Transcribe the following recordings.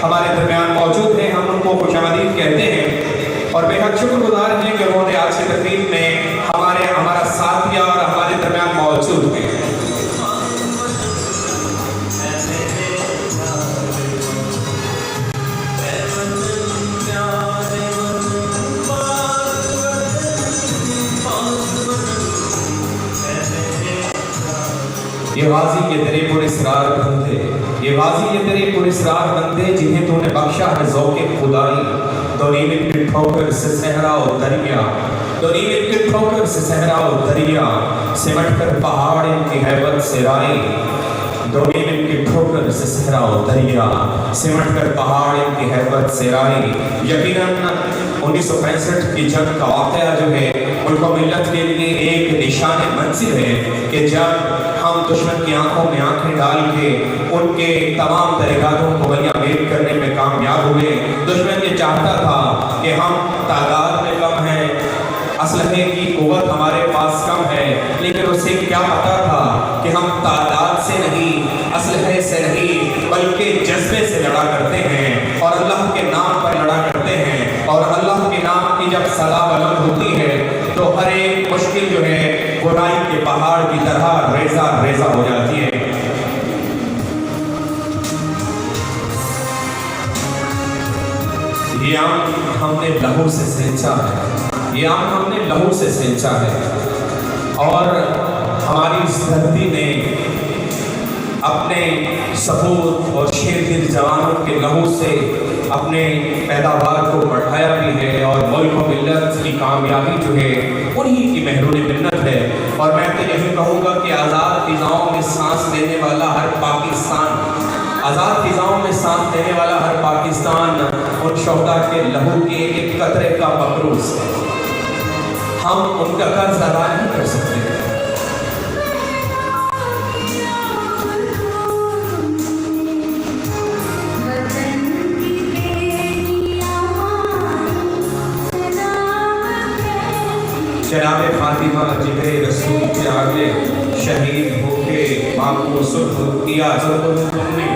हमारे दरमियान मौजूद हैं, हम उनको खुशामदीद कहते हैं और बेहद शुक्रगुजार हैं कि उन्होंने आज की तकरीब में हमारा साथ दिया और हमारे दरमियान मौजूद हैं। ये गाजी ये तेरे पुरस्कार बंदे, ये गाजी ये तेरे पुरस्कार बंदे जिन्हें तूने बख्शा है ज़ौक़े खुदाई। दोनीमित की ठोकर से सहरा और दरिया, दोनीमित की ठोकर से सहरा और दरिया, सिमट कर पहाड़ इनकी हैबत से राई। दोनीमित की ठोकर से सहरा और दरिया, सिमट कर पहाड़ इनकी हैबत से राई। यकीनन 1965 की जंग का वाक़या जो है मुल्क मिल्लत के लिए एक निशान मंजिल है कि जब हम दुश्मन की आंखों में आंखें डाल के उनके तमाम तरीक़ातों को बलियामेद करने में कामयाब हुए। दुश्मन ये चाहता था कि हम तादाद में कम हैं, असलहे की क़ुव्वत हमारे पास कम है, लेकिन उसे क्या पता था कि हम तादाद से नहीं, असलहे से नहीं, बल्कि जज्बे से लड़ा करते हैं और अल्लाह के नाम पर लड़ा करते हैं। और अल्लाह के नाम की जब सदा बुलंद होती है तो हर एक मुश्किल जो है बुराई के पहाड़ की तरह रेजा रेजा हो जाती है। ये आम हमने लहू से सेंचा है, ये आम हमने लहू से सेंचा है और हमारी इस धरती ने अपने सपूत और शेरदिल जवानों के लहू से अपने पैदावार को बढ़ाया भी है और मुल्क मिल्लत की कामयाबी जो है उन्हीं की महरून मिन्नत है। और मैं तो यही कहूँगा कि आज़ाद फिज़ाओं में सांस लेने वाला हर पाकिस्तान, आज़ाद फिज़ाओं में सांस लेने वाला हर पाकिस्तान उन शोहदा के लहू के एक कतरे का मकरूज़ है। हम उनका कर्ज अदा नहीं कर सकते। जनाब फातिमा जिगरे रसूल के आगे शहीद होके माँ को सुर्ख किया तुमने।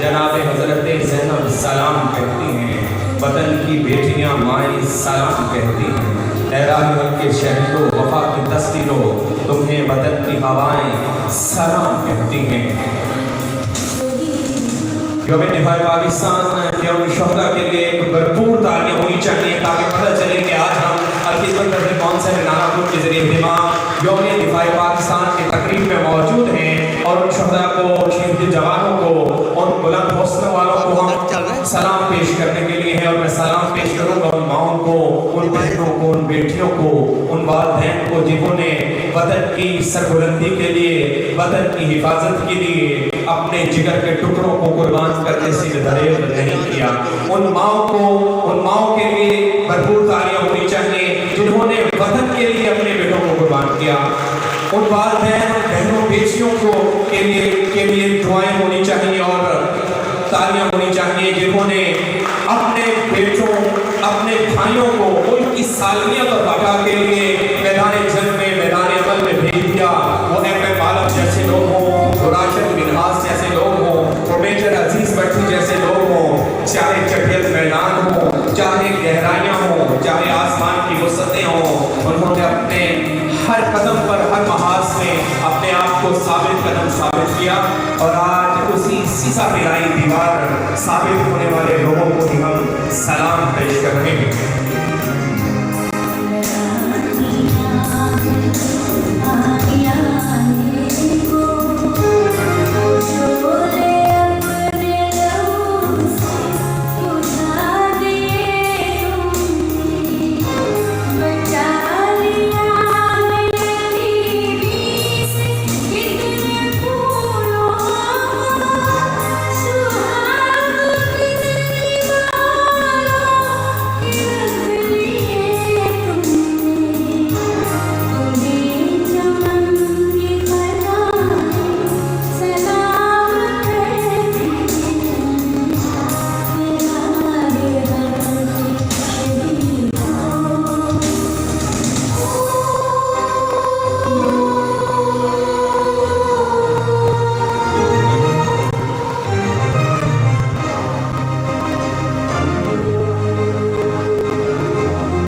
जनाब हज़रत ज़ैनब सलाम कहती हैं, वतन की बेटियाँ माएँ सलाम कहती हैं। ऐरान के शहीदों वफा की तस्वीरों तुम्हें वतन की हवाएँ सलाम कहती हैं। यौम दिफाए पाकिस्तान के उन शोहदा के लिए एक भरपूर तालियां होनी चाहिए ताकि पता चले कि आज हम कौन से नानापुर के जरिए दिमाग यौम दिफाए पाकिस्तान की तकरीब में मौजूद हैं और उन शोहदा को, शहीद जवानों को, उन बुलंद हौसले वालों को हम सलाम पेश करने के लिए है। और मैं सलाम पेश करूँगा उन माओं को, उन बहनों को, उन बेटियों को, उन वालिदैन को जिन्होंने वतन की सरबुलंदी के लिए, वतन की हिफाजत के लिए अपने जिगर के टुकड़ों को कुर्बान करने से दरेर नहीं किया। उन माओं के लिए भरपूर तालियां होनी चाहिए जिन्होंने वतन के लिए अपने बेटों को कुर्बान किया। उन वालिदैन, बहनों, बेटियों को के लिए दुआएं होनी चाहिए और तालियां होनी चाहिए जिन्होंने अपने बेटों, अपने भाइयों को उनकी सालगिरह और बका के लिए मैदान जंग में, मैदान अमल में भेज दिया। वो एम बालक जैसे लोग हों, वो राशिद मिनहास जैसे लोग हों, वो मेजर अजीज भट्टी जैसे लोग हों, चाहे चटियल मैदान हो, चाहे गहराइयाँ हों, चाहे आसमान की वसअतें हों, उन्होंने अपने हर कदम पर, हर महाज में अपने आप को साबित किया। और आज उसी सीसा पिलाई दीवार साबित होने वाले लोगों को भी हम सलाम पेश कर रहे हैं। आया